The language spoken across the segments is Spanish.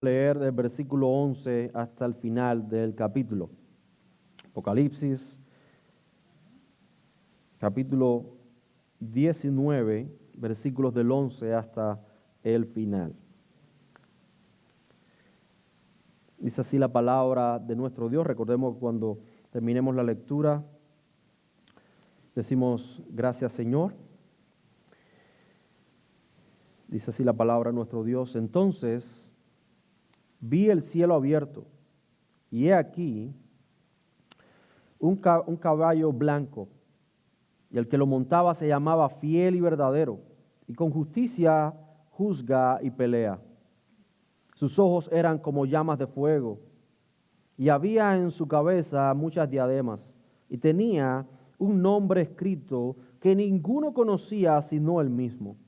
Leer del versículo 11 hasta el final del capítulo. Apocalipsis, capítulo 19, versículos del 11 hasta el final. Dice así la palabra de nuestro Dios. Recordemos que cuando terminemos la lectura, decimos gracias Señor. Dice así la palabra de nuestro Dios. Entonces vi el cielo abierto, y he aquí un caballo blanco, y el que lo montaba se llamaba Fiel y Verdadero, y con justicia juzga y pelea. Sus ojos eran como llamas de fuego, y había en su cabeza muchas diademas, y tenía un nombre escrito que ninguno conocía sino él mismo.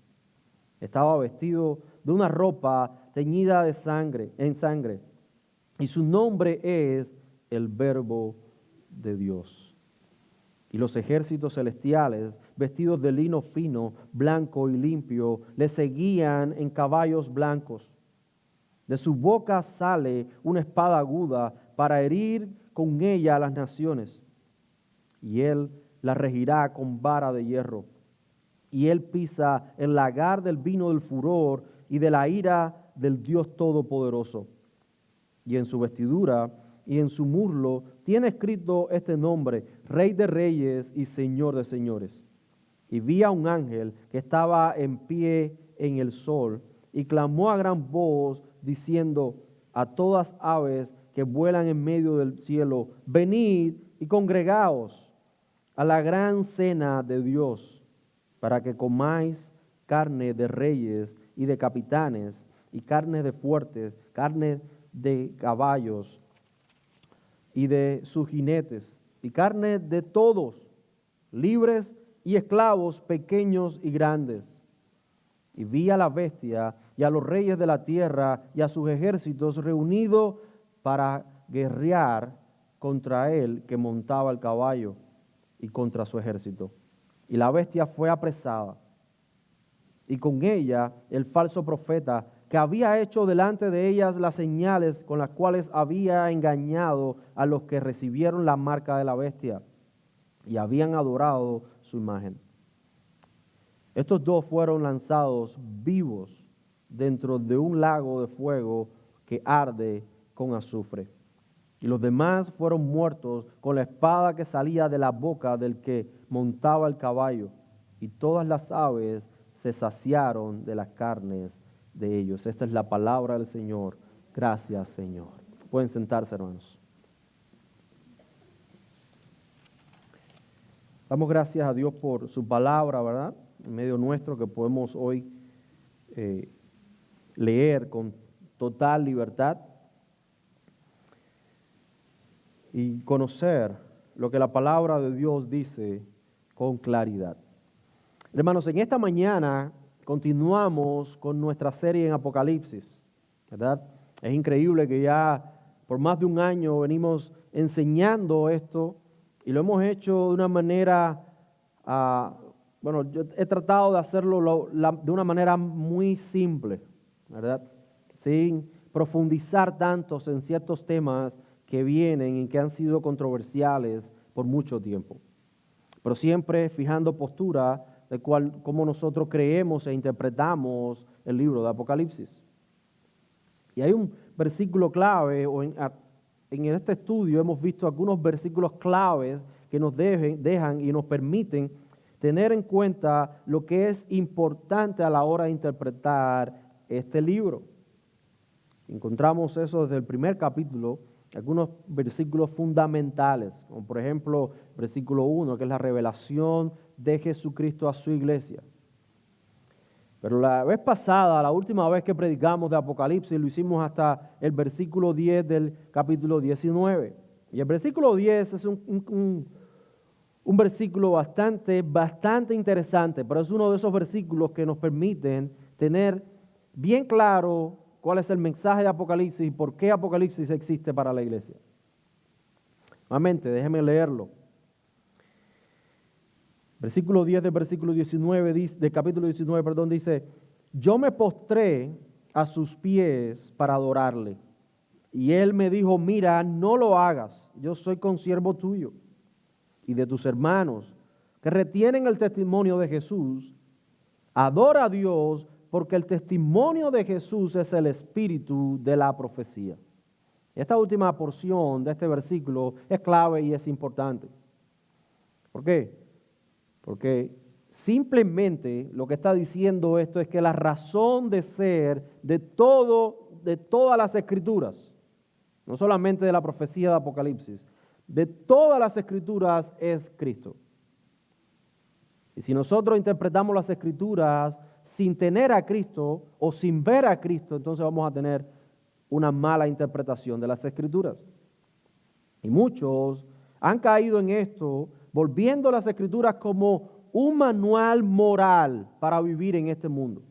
Estaba vestido de una ropa teñida de sangre, y su nombre es el Verbo de Dios. Y los ejércitos celestiales, vestidos de lino fino, blanco y limpio, le seguían en caballos blancos. De su boca sale una espada aguda para herir con ella a las naciones. Y él la regirá con vara de hierro. Y él pisa el lagar del vino del furor y de la ira del Dios Todopoderoso. Y en su vestidura y en su muslo tiene escrito este nombre: Rey de Reyes y Señor de Señores. Y vi a un ángel que estaba en pie en el sol y clamó a gran voz diciendo a todas aves que vuelan en medio del cielo: venid y congregaos a la gran cena de Dios, para que comáis carne de reyes y de capitanes, y carne de fuertes, carne de caballos y de sus jinetes, y carne de todos, libres y esclavos, pequeños y grandes. Y vi a la bestia y a los reyes de la tierra y a sus ejércitos reunidos para guerrear contra él que montaba el caballo y contra su ejército. Y la bestia fue apresada, y con ella el falso profeta, que había hecho delante de ellas las señales con las cuales había engañado a los que recibieron la marca de la bestia y habían adorado su imagen. Estos dos fueron lanzados vivos dentro de un lago de fuego que arde con azufre. Y los demás fueron muertos con la espada que salía de la boca del que montaba el caballo. Y todas las aves se saciaron de las carnes de ellos. Esta es la palabra del Señor. Gracias, Señor. Pueden sentarse, hermanos. Damos gracias a Dios por su palabra, ¿verdad? En medio nuestro, que podemos hoy leer con total libertad y conocer lo que la palabra de Dios dice con claridad. Hermanos, en esta mañana continuamos con nuestra serie en Apocalipsis, ¿verdad? Es increíble que ya por más de un año venimos enseñando esto y lo hemos hecho de una manera, yo he tratado de hacerlo de una manera muy simple, ¿verdad? Sin profundizar tantos en ciertos temas que vienen y que han sido controversiales por mucho tiempo, pero siempre fijando postura de cómo nosotros creemos e interpretamos el libro de Apocalipsis. Y hay un versículo clave, en este estudio hemos visto algunos versículos claves que nos dejan y nos permiten tener en cuenta lo que es importante a la hora de interpretar este libro. Encontramos eso desde el primer capítulo, algunos versículos fundamentales, como por ejemplo versículo 1, que es la revelación de Jesucristo a su iglesia. Pero la vez pasada, la última vez que predicamos de Apocalipsis, lo hicimos hasta el versículo 10 del capítulo 19. Y el versículo 10 es un versículo bastante interesante, pero es uno de esos versículos que nos permiten tener bien claro cuál es el mensaje de Apocalipsis y por qué Apocalipsis existe para la iglesia. Nuevamente, déjenme leerlo. Versículo 10 del versículo 19, del capítulo 19, dice: yo me postré a sus pies para adorarle. Y él me dijo, mira, no lo hagas, yo soy consiervo tuyo y de tus hermanos que retienen el testimonio de Jesús. Adora a Dios, porque el testimonio de Jesús es el espíritu de la profecía. Esta última porción de este versículo es clave y es importante. ¿Por qué? Porque simplemente lo que está diciendo esto es que la razón de ser de todas las escrituras, no solamente de la profecía de Apocalipsis, de todas las escrituras es Cristo. Y si nosotros interpretamos las escrituras sin tener a Cristo o sin ver a Cristo, entonces vamos a tener una mala interpretación de las escrituras. Y muchos han caído en esto, volviendo las escrituras como un manual moral para vivir en este mundo.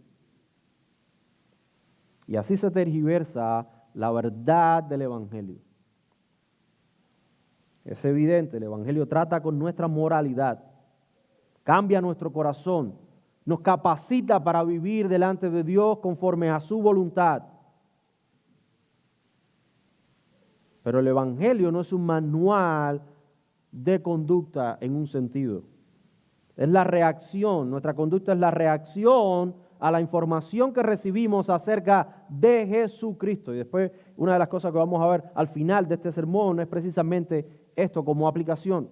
Y así se tergiversa la verdad del Evangelio. Es evidente, el Evangelio trata con nuestra moralidad, cambia nuestro corazón, nos capacita para vivir delante de Dios conforme a su voluntad. Pero el Evangelio no es un manual de conducta en un sentido. Es la reacción, nuestra conducta es la reacción a la información que recibimos acerca de Jesucristo. Y después, una de las cosas que vamos a ver al final de este sermón es precisamente esto como aplicación.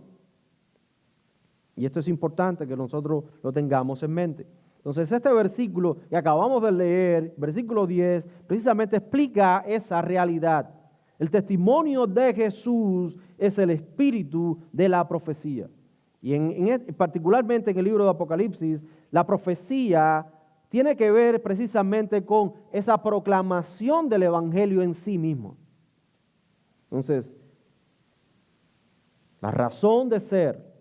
Y esto es importante que nosotros lo tengamos en mente. Entonces, este versículo que acabamos de leer, versículo 10, precisamente explica esa realidad. El testimonio de Jesús es el espíritu de la profecía. Y particularmente en el libro de Apocalipsis, la profecía tiene que ver precisamente con esa proclamación del Evangelio en sí mismo. Entonces, la razón de ser,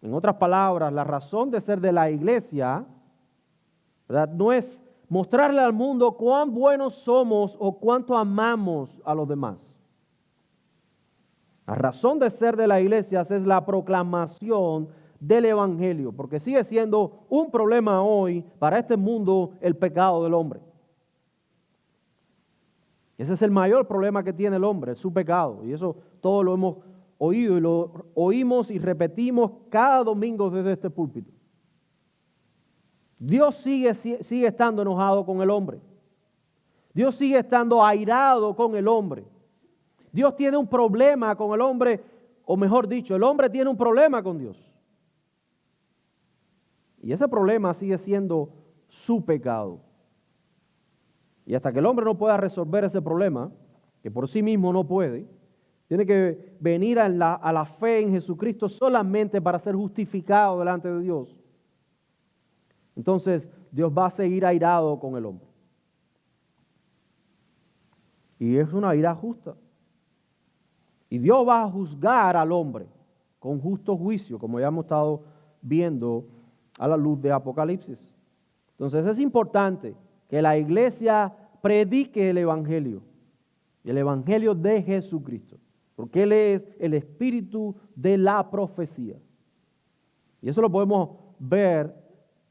en otras palabras, la razón de ser de la iglesia, ¿verdad?, no es mostrarle al mundo cuán buenos somos o cuánto amamos a los demás. La razón de ser de la iglesia es la proclamación del Evangelio, porque sigue siendo un problema hoy para este mundo el pecado del hombre. Ese es el mayor problema que tiene el hombre, su pecado, y eso todos lo hemos oído y lo oímos y repetimos cada domingo desde este púlpito. Dios sigue estando enojado con el hombre. Dios sigue estando airado con el hombre. Dios tiene un problema con el hombre, o mejor dicho, el hombre tiene un problema con Dios. Y ese problema sigue siendo su pecado. Y hasta que el hombre no pueda resolver ese problema, que por sí mismo no puede, tiene que venir a la fe en Jesucristo solamente para ser justificado delante de Dios. Entonces, Dios va a seguir airado con el hombre. Y es una ira justa. Y Dios va a juzgar al hombre con justo juicio, como ya hemos estado viendo a la luz de Apocalipsis. Entonces, es importante que la iglesia predique el Evangelio de Jesucristo, porque Él es el espíritu de la profecía. Y eso lo podemos ver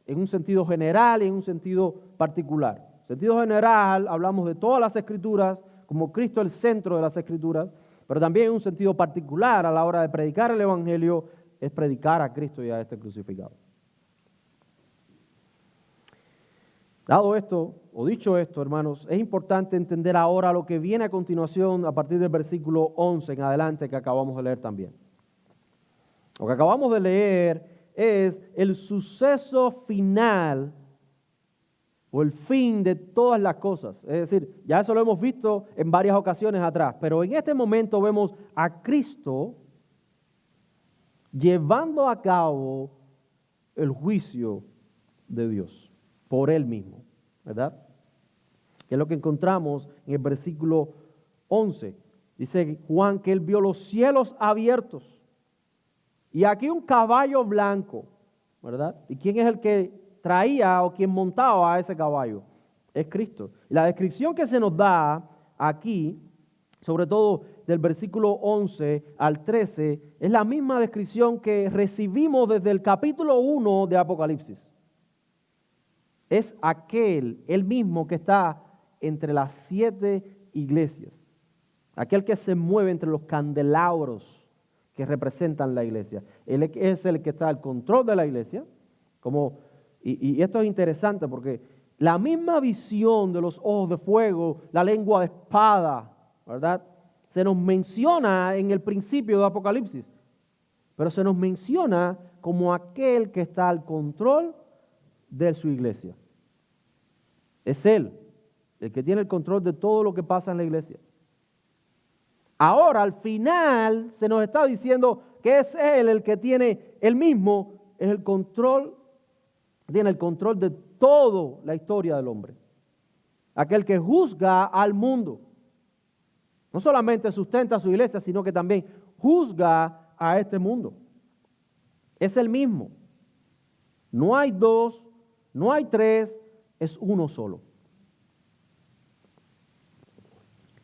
en un sentido general y en un sentido particular. En sentido general, hablamos de todas las escrituras, como Cristo el centro de las escrituras, pero también en un sentido particular, a la hora de predicar el Evangelio, es predicar a Cristo y a este crucificado. Dado esto, o dicho esto, hermanos, es importante entender ahora lo que viene a continuación a partir del versículo 11 en adelante que acabamos de leer también. Lo que acabamos de leer es el suceso final o el fin de todas las cosas. Es decir, ya eso lo hemos visto en varias ocasiones atrás, pero en este momento vemos a Cristo llevando a cabo el juicio de Dios por Él mismo, ¿verdad? Que es lo que encontramos en el versículo 11. Dice Juan que Él vio los cielos abiertos y aquí un caballo blanco, ¿verdad? ¿Y quién es el que traía o quien montaba a ese caballo? Es Cristo. Y la descripción que se nos da aquí, sobre todo del versículo 11 al 13, es la misma descripción que recibimos desde el capítulo 1 de Apocalipsis. Es aquel, el mismo que está entre las 7 iglesias. Aquel que se mueve entre los candelabros que representan la iglesia. Él es el que está al control de la iglesia. Y esto es interesante porque la misma visión de los ojos de fuego, la lengua de espada, ¿verdad? Se nos menciona en el principio de Apocalipsis, pero se nos menciona como aquel que está al control de su iglesia. Es Él, el que tiene el control de todo lo que pasa en la iglesia. Ahora, al final, se nos está diciendo que es Él el que tiene, Él mismo, es el control, tiene el control de toda la historia del hombre. Aquel que juzga al mundo. No solamente sustenta a su iglesia, sino que también juzga a este mundo. Es el mismo. No hay dos, no hay tres, es uno solo.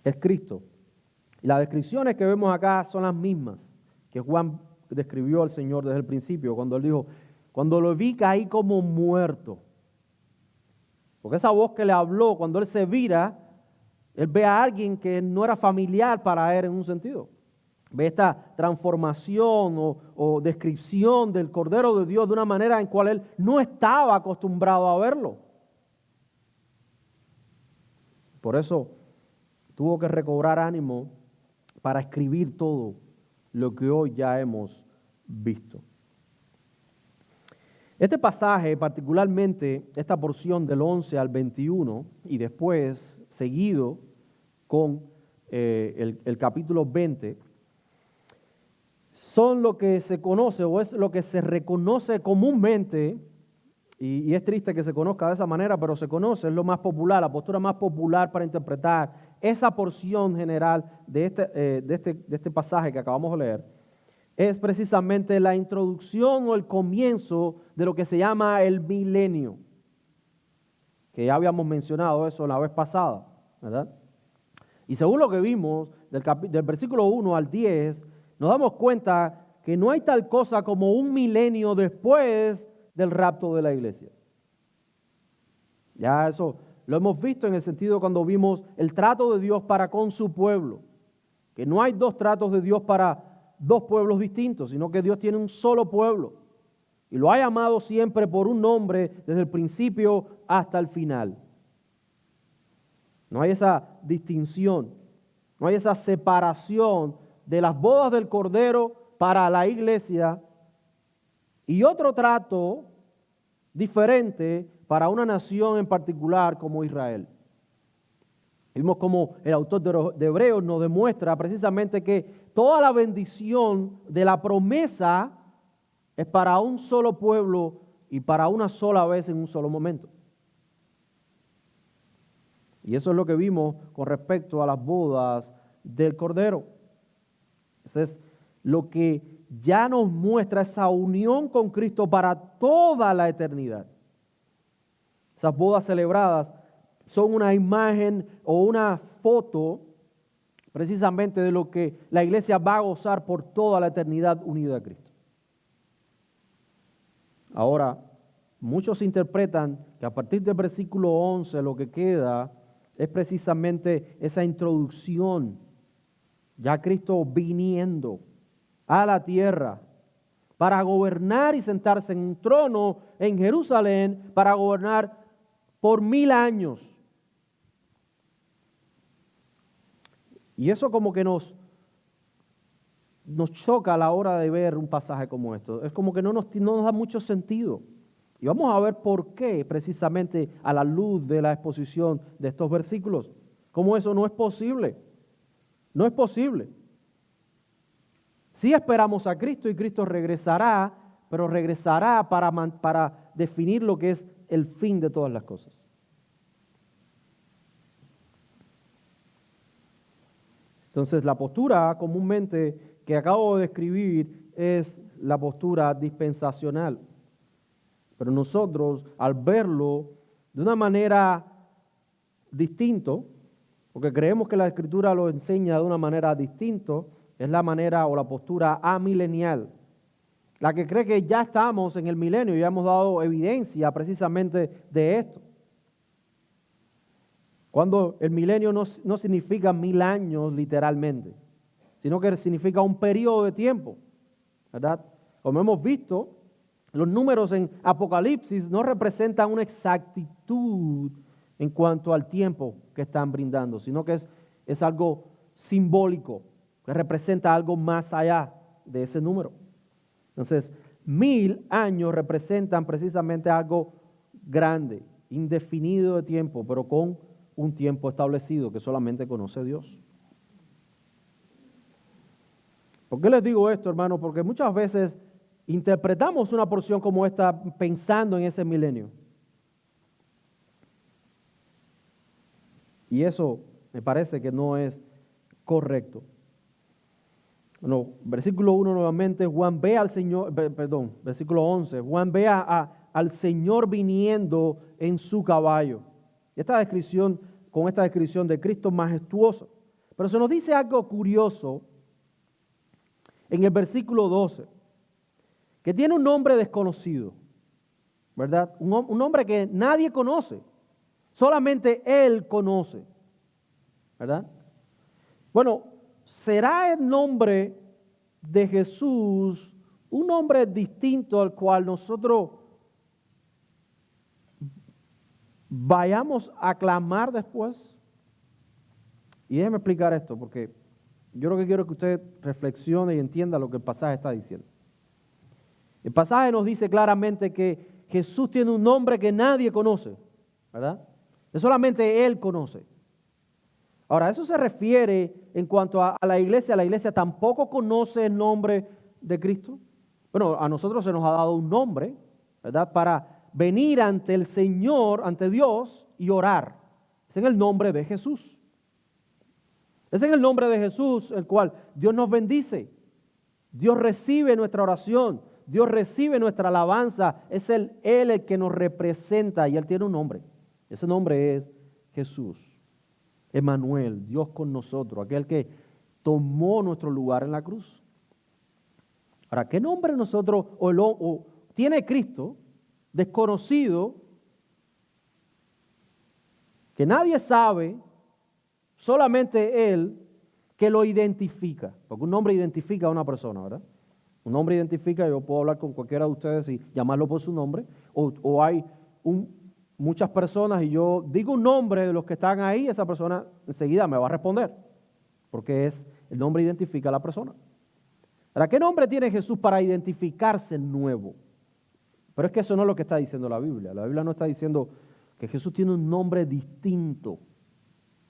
Es Cristo. Y las descripciones que vemos acá son las mismas que Juan describió al Señor desde el principio, cuando él dijo, cuando lo vi caí como muerto. Porque esa voz que le habló, cuando él se vira, él ve a alguien que no era familiar para él en un sentido. Ve esta transformación o descripción del Cordero de Dios de una manera en cual él no estaba acostumbrado a verlo. Por eso tuvo que recobrar ánimo para escribir todo lo que hoy ya hemos visto. Este pasaje, particularmente esta porción del 11 al 21 y después seguido con el capítulo 20, son lo que se conoce o es lo que se reconoce comúnmente, y es triste que se conozca de esa manera, pero se conoce, es lo más popular, la postura más popular para interpretar esa porción general de este pasaje que acabamos de leer, es precisamente la introducción o el comienzo de lo que se llama el milenio, que ya habíamos mencionado eso la vez pasada, ¿verdad? Y según lo que vimos del versículo 1 al 10, nos damos cuenta que no hay tal cosa como un milenio después del rapto de la iglesia. Ya eso lo hemos visto en el sentido cuando vimos el trato de Dios para con su pueblo, que no hay dos tratos de Dios para dos pueblos distintos, sino que Dios tiene un solo pueblo y lo ha llamado siempre por un nombre desde el principio hasta el final. No hay esa distinción, no hay esa separación de las bodas del Cordero para la iglesia y otro trato diferente para una nación en particular como Israel. Vimos como el autor de Hebreos nos demuestra precisamente que toda la bendición de la promesa es para un solo pueblo y para una sola vez en un solo momento. Y eso es lo que vimos con respecto a las bodas del Cordero. Eso es lo que ya nos muestra esa unión con Cristo para toda la eternidad. Esas bodas celebradas son una imagen o una foto precisamente de lo que la iglesia va a gozar por toda la eternidad unida a Cristo. Ahora, muchos interpretan que a partir del versículo 11 lo que queda es precisamente esa introducción, ya Cristo viniendo a la tierra para gobernar y sentarse en un trono en Jerusalén para gobernar por 1000 años. Y eso como que nos choca a la hora de ver un pasaje como esto. Es como que no nos da mucho sentido. Y vamos a ver por qué, precisamente a la luz de la exposición de estos versículos. Cómo eso no es posible. No es posible. Sí esperamos a Cristo y Cristo regresará, pero regresará para definir lo que es el fin de todas las cosas. Entonces, la postura comúnmente que acabo de describir es la postura dispensacional. Pero nosotros, al verlo de una manera distinta, porque creemos que la Escritura lo enseña de una manera distinta, es la manera o la postura amilenial, la que cree que ya estamos en el milenio y ya hemos dado evidencia precisamente de esto. Cuando el milenio no significa 1000 años literalmente, sino que significa un periodo de tiempo, ¿verdad? Como hemos visto, los números en Apocalipsis no representan una exactitud en cuanto al tiempo que están brindando, sino que es algo simbólico, que representa algo más allá de ese número. Entonces, 1000 años representan precisamente algo grande, indefinido de tiempo, pero con un tiempo establecido que solamente conoce Dios. ¿Por qué les digo esto, hermano? Porque muchas veces interpretamos una porción como esta pensando en ese milenio. Y eso me parece que no es correcto. Bueno, versículo 1 nuevamente, Juan ve al Señor, versículo 11, Juan ve al Señor viniendo en su caballo. Con esta descripción de Cristo majestuoso. Pero se nos dice algo curioso en el versículo 12, que tiene un nombre desconocido, ¿verdad? Un nombre que nadie conoce, solamente Él conoce, ¿verdad? Bueno, ¿será el nombre de Jesús un nombre distinto al cual nosotros vayamos a clamar después? Y déjeme explicar esto, porque yo lo que quiero es que usted reflexione y entienda lo que el pasaje está diciendo. El pasaje nos dice claramente que Jesús tiene un nombre que nadie conoce, ¿verdad? Que solamente Él conoce. Ahora, eso se refiere en cuanto a la iglesia. La iglesia tampoco conoce el nombre de Cristo. Bueno, a nosotros se nos ha dado un nombre, ¿verdad? Para venir ante el Señor, ante Dios y orar. Es en el nombre de Jesús. Es en el nombre de Jesús el cual Dios nos bendice. Dios recibe nuestra oración. Dios recibe nuestra alabanza. Es Él el que nos representa y Él tiene un nombre. Ese nombre es Jesús. Emmanuel, Dios con nosotros, aquel que tomó nuestro lugar en la cruz. Ahora, ¿qué nombre nosotros o tiene Cristo desconocido que nadie sabe, solamente Él, que lo identifica? Porque un nombre identifica a una persona, ¿verdad? Un nombre identifica, yo puedo hablar con cualquiera de ustedes y llamarlo por su nombre, o hay muchas personas y yo digo un nombre de los que están ahí, esa persona enseguida me va a responder, porque el nombre identifica a la persona. Ahora, ¿qué nombre tiene Jesús para identificarse nuevo? Pero es que eso no es lo que está diciendo la Biblia. La Biblia no está diciendo que Jesús tiene un nombre distinto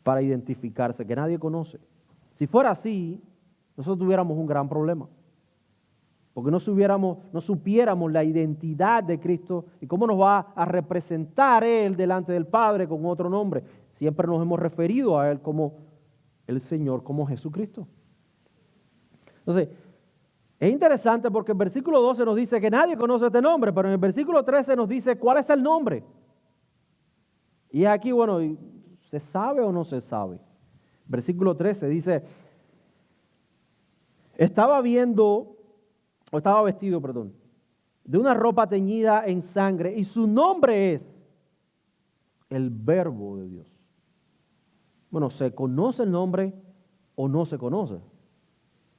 para identificarse, que nadie conoce. Si fuera así, nosotros tuviéramos un gran problema. Porque no supiéramos la identidad de Cristo y cómo nos va a representar Él delante del Padre con otro nombre. Siempre nos hemos referido a Él como el Señor, como Jesucristo. Entonces, es interesante porque el versículo 12 nos dice que nadie conoce este nombre, pero en el versículo 13 nos dice cuál es el nombre. Y aquí, bueno, ¿se sabe o no se sabe? Versículo 13 dice, estaba vestido, de una ropa teñida en sangre, y su nombre es el Verbo de Dios. Bueno, ¿se conoce el nombre o no se conoce?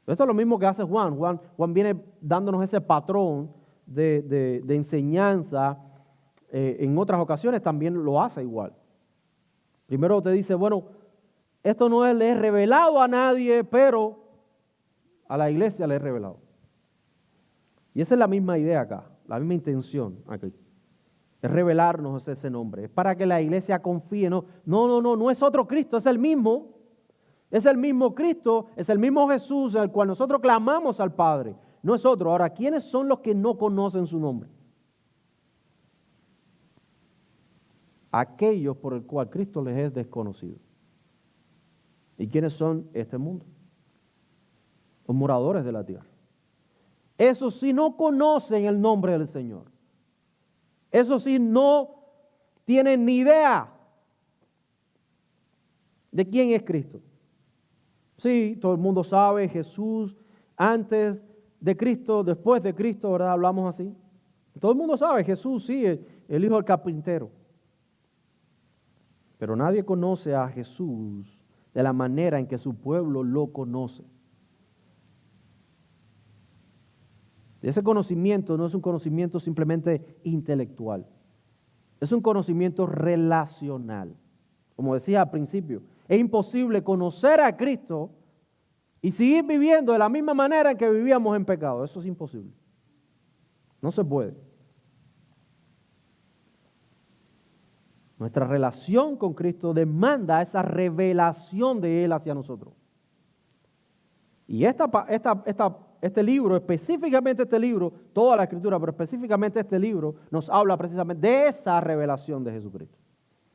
Esto es lo mismo que hace Juan. Juan viene dándonos ese patrón de enseñanza. En otras ocasiones también lo hace igual. Primero te dice, bueno, esto no le he revelado a nadie, pero a la iglesia le he revelado. Y esa es la misma idea acá, la misma intención aquí. Es revelarnos ese nombre. Es para que la iglesia confíe. No es otro Cristo, es el mismo. Es el mismo Cristo, es el mismo Jesús al cual nosotros clamamos al Padre. No es otro. Ahora, ¿quiénes son los que no conocen su nombre? Aquellos por el cual Cristo les es desconocido. ¿Y quiénes son este mundo? Los moradores de la tierra. Esos sí no conocen el nombre del Señor. Esos sí no tienen ni idea de quién es Cristo. Sí, todo el mundo sabe Jesús antes de Cristo, después de Cristo, ¿verdad? Hablamos así. Todo el mundo sabe Jesús, sí, el hijo del carpintero. Pero nadie conoce a Jesús de la manera en que su pueblo lo conoce. Ese conocimiento no es un conocimiento simplemente intelectual. Es un conocimiento relacional. Como decía al principio, es imposible conocer a Cristo y seguir viviendo de la misma manera en que vivíamos en pecado. Eso es imposible. No se puede. Nuestra relación con Cristo demanda esa revelación de Él hacia nosotros. Y este libro, específicamente este libro, toda la Escritura, pero específicamente este libro, nos habla precisamente de esa revelación de Jesucristo.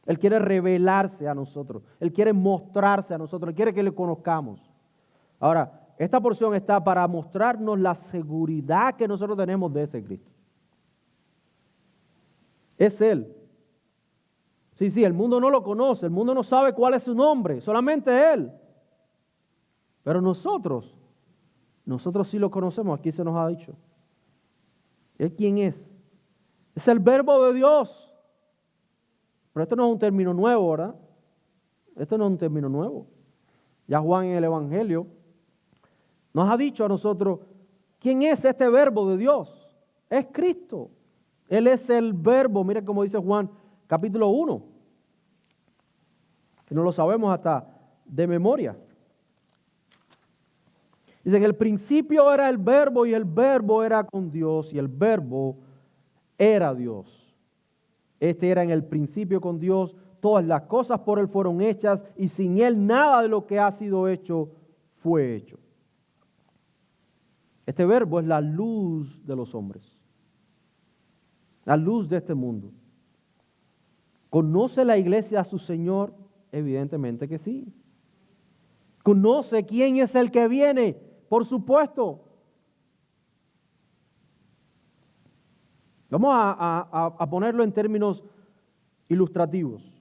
Él quiere revelarse a nosotros, Él quiere mostrarse a nosotros, Él quiere que le conozcamos. Ahora, esta porción está para mostrarnos la seguridad que nosotros tenemos de ese Cristo. Es Él. Sí, el mundo no lo conoce, el mundo no sabe cuál es su nombre, solamente Él. Pero nosotros sí lo conocemos, aquí se nos ha dicho. ¿Él quién es? Es el Verbo de Dios. Pero esto no es un término nuevo, ¿verdad? Esto no es un término nuevo. Ya Juan en el Evangelio nos ha dicho a nosotros, ¿quién es este Verbo de Dios? Es Cristo. Él es el Verbo. Mira cómo dice Juan capítulo 1. Que no lo sabemos hasta de memoria. Dice que el principio era el Verbo y el Verbo era con Dios y el Verbo era Dios. Este era en el principio con Dios, todas las cosas por Él fueron hechas y sin Él nada de lo que ha sido hecho fue hecho. Este Verbo es la luz de los hombres, la luz de este mundo. ¿Conoce la iglesia a su Señor? Evidentemente que sí. ¿Conoce quién es el que viene? Por supuesto. Vamos a ponerlo en términos ilustrativos.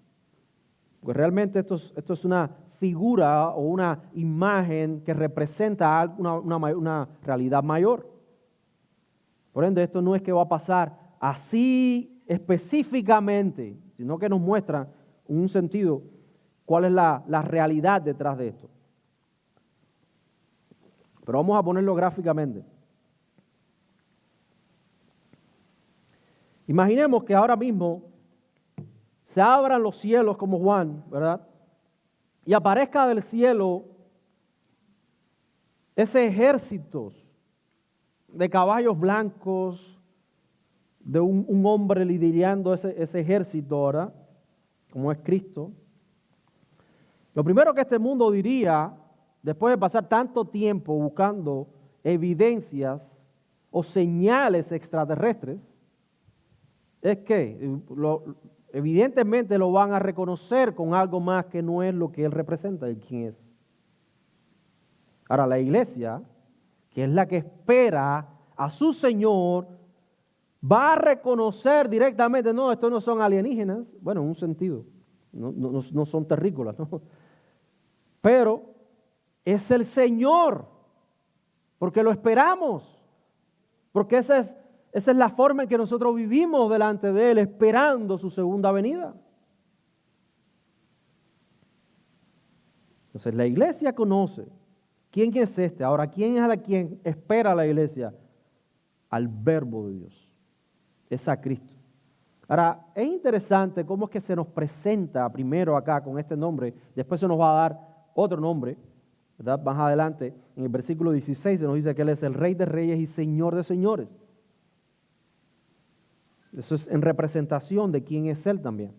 Pues realmente esto es una figura o una imagen que representa una realidad mayor. Por ende, esto no es que va a pasar así específicamente, sino que nos muestra en un sentido cuál es la realidad detrás de esto. Pero vamos a ponerlo gráficamente. Imaginemos que ahora mismo se abran los cielos como Juan, ¿verdad? Y aparezca del cielo ese ejército de caballos blancos, de un hombre liderando ese ejército, ¿verdad? Como es Cristo. Lo primero que este mundo diría, después de pasar tanto tiempo buscando evidencias o señales extraterrestres, es que evidentemente lo van a reconocer con algo más que no es lo que Él representa, el quién es. Ahora, la iglesia, que es la que espera a su Señor, va a reconocer directamente, no, estos no son alienígenas, bueno, en un sentido, no son terrícolas, ¿no? Pero es el Señor, porque lo esperamos, porque esa es la forma en que nosotros vivimos delante de Él, esperando su segunda venida. Entonces la iglesia conoce quién es este. Ahora, ¿quién es a quien espera la iglesia? Al Verbo de Dios. Es a Cristo. Ahora, es interesante cómo es que se nos presenta primero acá con este nombre, después se nos va a dar otro nombre, ¿verdad? Más adelante, en el versículo 16 se nos dice que Él es el Rey de Reyes y Señor de Señores. Eso es en representación de quién es Él también.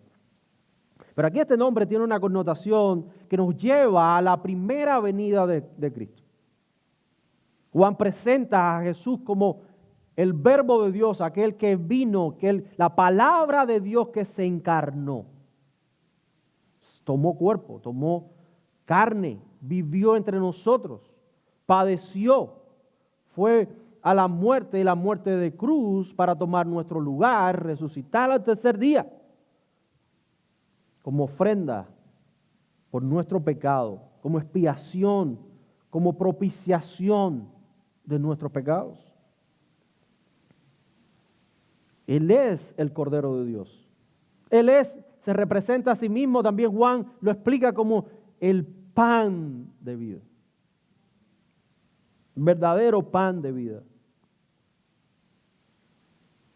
Pero aquí este nombre tiene una connotación que nos lleva a la primera venida de Cristo. Juan presenta a Jesús como el Verbo de Dios, aquel que vino, la palabra de Dios que se encarnó. Tomó cuerpo, tomó carne, vivió entre nosotros, padeció, fue a la muerte y la muerte de cruz para tomar nuestro lugar, resucitar al tercer día como ofrenda por nuestro pecado, como expiación, como propiciación de nuestros pecados. Él es el Cordero de Dios. Él es se representa a sí mismo, también Juan lo explica como el pan de vida. Verdadero pan de vida.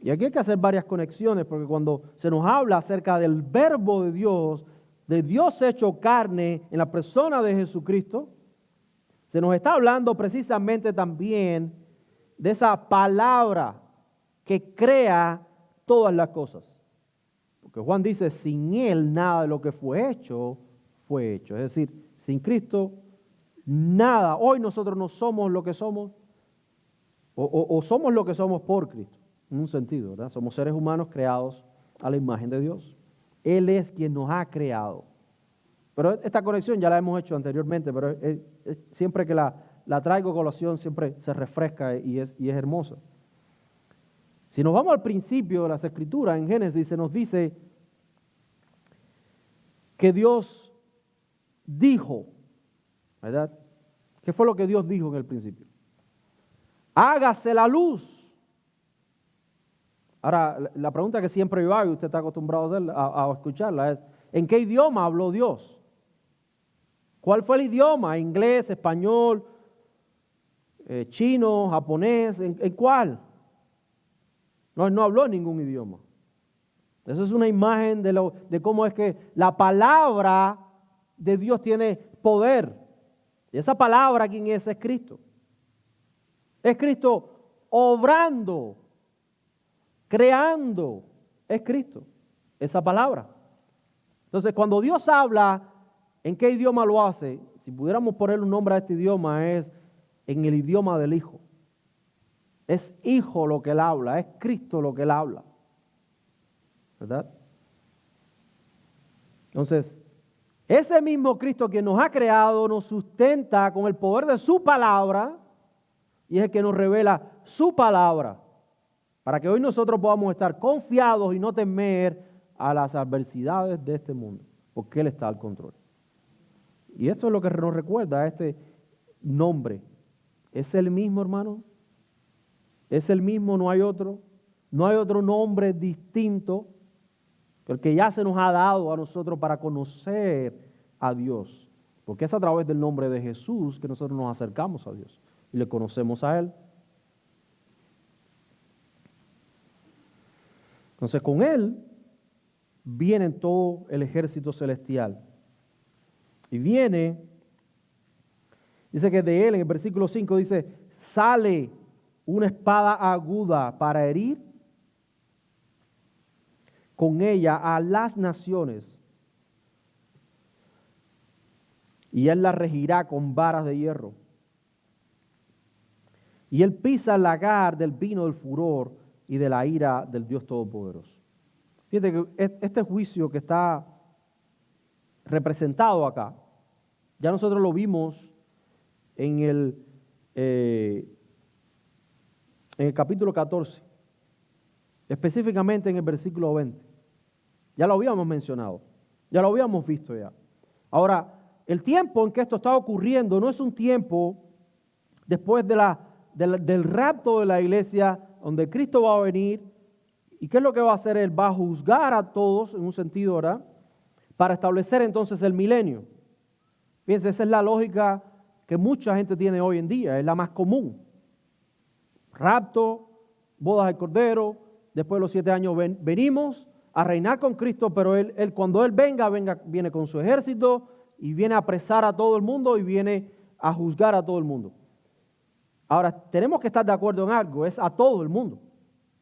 Y aquí hay que hacer varias conexiones, porque cuando se nos habla acerca del verbo de Dios hecho carne en la persona de Jesucristo, se nos está hablando precisamente también de esa palabra que crea todas las cosas. Porque Juan dice, sin Él nada de lo que fue hecho. Es decir, sin Cristo nada. Hoy nosotros no somos lo que somos, o somos lo que somos por Cristo, en un sentido, ¿verdad? Somos seres humanos creados a la imagen de Dios. Él es quien nos ha creado. Pero esta conexión ya la hemos hecho anteriormente, pero siempre que la traigo a colación siempre se refresca y es hermosa. Si nos vamos al principio de las Escrituras, en Génesis se nos dice que Dios dijo, ¿verdad? ¿Qué fue lo que Dios dijo en el principio? Hágase la luz. Ahora, la pregunta que siempre yo hago, y usted está acostumbrado a escucharla, es, ¿en qué idioma habló Dios? ¿Cuál fue el idioma? ¿Inglés, español, chino, japonés? ¿En cuál? No, él no habló ningún idioma. Eso es una imagen de cómo es que la palabra de Dios tiene poder. Y esa palabra, ¿quién es? Es Cristo. Es Cristo obrando, creando. Es Cristo, esa palabra. Entonces, cuando Dios habla, ¿en qué idioma lo hace? Si pudiéramos ponerle un nombre a este idioma, es en el idioma del Hijo. Es Hijo lo que Él habla, es Cristo lo que Él habla. ¿Verdad? Entonces, ese mismo Cristo que nos ha creado, nos sustenta con el poder de su palabra, y es el que nos revela su palabra, para que hoy nosotros podamos estar confiados y no temer a las adversidades de este mundo, porque Él está al control. Y esto es lo que nos recuerda a este nombre. ¿Es el mismo, hermano? ¿Es el mismo? ¿No hay otro? ¿No hay otro nombre distinto que el que ya se nos ha dado a nosotros para conocer a Dios? Porque es a través del nombre de Jesús que nosotros nos acercamos a Dios y le conocemos a Él. Entonces, con Él viene todo el ejército celestial. Y viene, dice que de Él, en el versículo 5 dice, sale una espada aguda para herir con ella a las naciones, y Él la regirá con varas de hierro. Y Él pisa el lagar del vino del furor y de la ira del Dios Todopoderoso. Fíjate que este juicio que está representado acá, ya nosotros lo vimos en el capítulo 14, específicamente en el versículo 20. Ya lo habíamos mencionado, ya lo habíamos visto ya. Ahora, el tiempo en que esto está ocurriendo no es un tiempo después del rapto de la iglesia, donde Cristo va a venir. ¿Y qué es lo que va a hacer Él? Va a juzgar a todos, en un sentido, ¿verdad?, para establecer entonces el milenio. Fíjense, esa es la lógica que mucha gente tiene hoy en día, es la más común. Rapto, bodas del Cordero, después de los 7 años venimos a reinar con Cristo, pero él cuando Él viene con su ejército y viene a apresar a todo el mundo y viene a juzgar a todo el mundo. Ahora, tenemos que estar de acuerdo en algo, es a todo el mundo,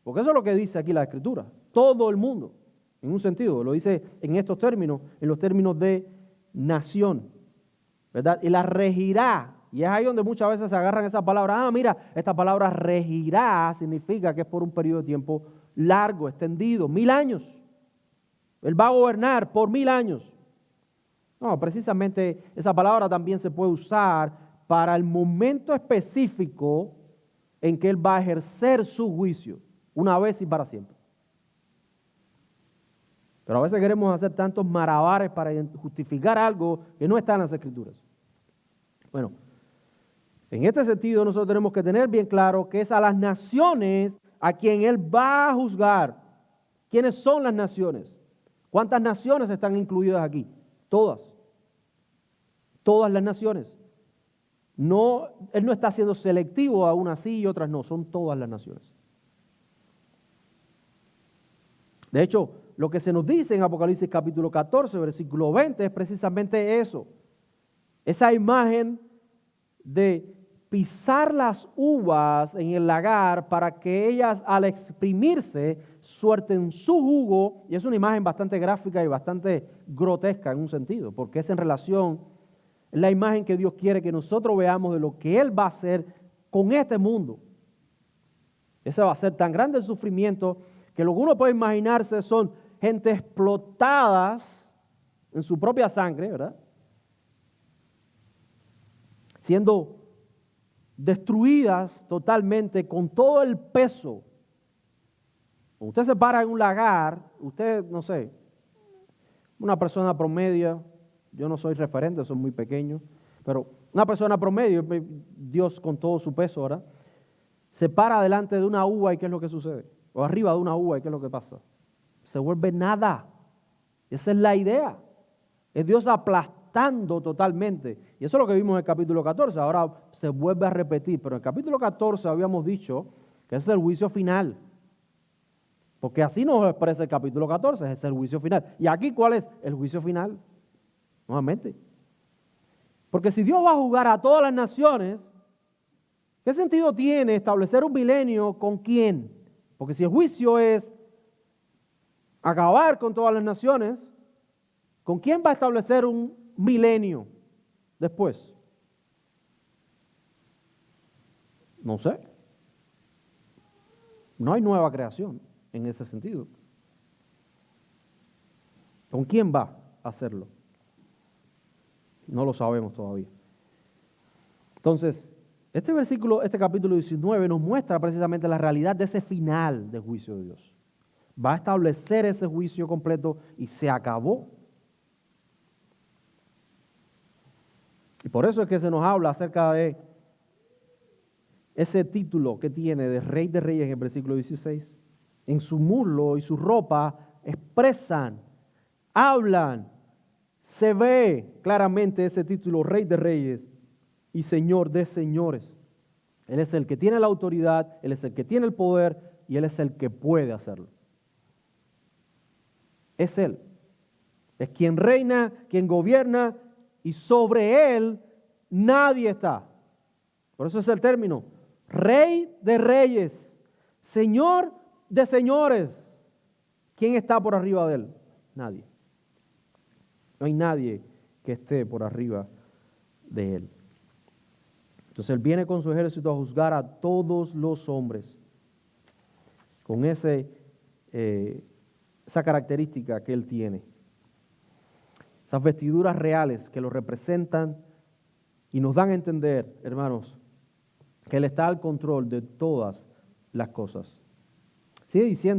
porque eso es lo que dice aquí la Escritura, todo el mundo, en un sentido, lo dice en estos términos, en los términos de nación, ¿verdad? Y la regirá, y es ahí donde muchas veces se agarran esa palabra. Mira, esta palabra regirá significa que es por un periodo de tiempo largo, extendido, 1000 años. Él va a gobernar por 1000 años. No, precisamente esa palabra también se puede usar para el momento específico en que Él va a ejercer su juicio, una vez y para siempre. Pero a veces queremos hacer tantos malabares para justificar algo que no está en las Escrituras. Bueno, en este sentido nosotros tenemos que tener bien claro que es a las naciones a quien Él va a juzgar. ¿Quiénes son las naciones? ¿Cuántas naciones están incluidas aquí? Todas. Todas las naciones. No, Él no está siendo selectivo a unas sí y otras no, son todas las naciones. De hecho, lo que se nos dice en Apocalipsis capítulo 14, versículo 20, es precisamente eso. Esa imagen de pisar las uvas en el lagar para que ellas al exprimirse suelten su jugo, y es una imagen bastante gráfica y bastante grotesca en un sentido, porque es en relación, es la imagen que Dios quiere que nosotros veamos de lo que Él va a hacer con este mundo. Ese va a ser tan grande el sufrimiento que lo que uno puede imaginarse son gente explotadas en su propia sangre, ¿verdad? Siendo destruidas totalmente con todo el peso. Cuando usted se para en un lagar, usted, no sé, una persona promedio, yo no soy referente, soy muy pequeño, pero una persona promedio, Dios con todo su peso, ¿verdad? Se para delante de una uva y ¿qué es lo que sucede? O arriba de una uva y ¿qué es lo que pasa? Se vuelve nada. Esa es la idea. Es Dios aplastando totalmente. Y eso es lo que vimos en el capítulo 14. Ahora se vuelve a repetir. Pero en el capítulo 14 habíamos dicho que ese es el juicio final. Porque así nos expresa el capítulo 14. Ese es el juicio final. ¿Y aquí cuál es? El juicio final. Nuevamente. Porque si Dios va a juzgar a todas las naciones, ¿qué sentido tiene establecer un milenio con quién? Porque si el juicio es acabar con todas las naciones, ¿con quién va a establecer un milenio después? No sé. No hay nueva creación en ese sentido. ¿Con quién va a hacerlo? No lo sabemos todavía. Entonces, este versículo, este capítulo 19 nos muestra precisamente la realidad de ese final del juicio de Dios. Va a establecer ese juicio completo y se acabó. Y por eso es que se nos habla acerca de ese título que tiene de Rey de Reyes en el versículo 16. En su muslo y su ropa expresan, hablan, se ve claramente ese título Rey de Reyes y Señor de señores. Él es el que tiene la autoridad, Él es el que tiene el poder y Él es el que puede hacerlo. Es Él. Es quien reina, quien gobierna y sobre Él nadie está. Por eso es el término, Rey de Reyes, Señor de señores. ¿Quién está por arriba de Él? Nadie. No hay nadie que esté por arriba de Él. Entonces Él viene con su ejército a juzgar a todos los hombres con esa característica que Él tiene. Esas vestiduras reales que lo representan y nos dan a entender, hermanos, que Él está al control de todas las cosas. Sigue diciendo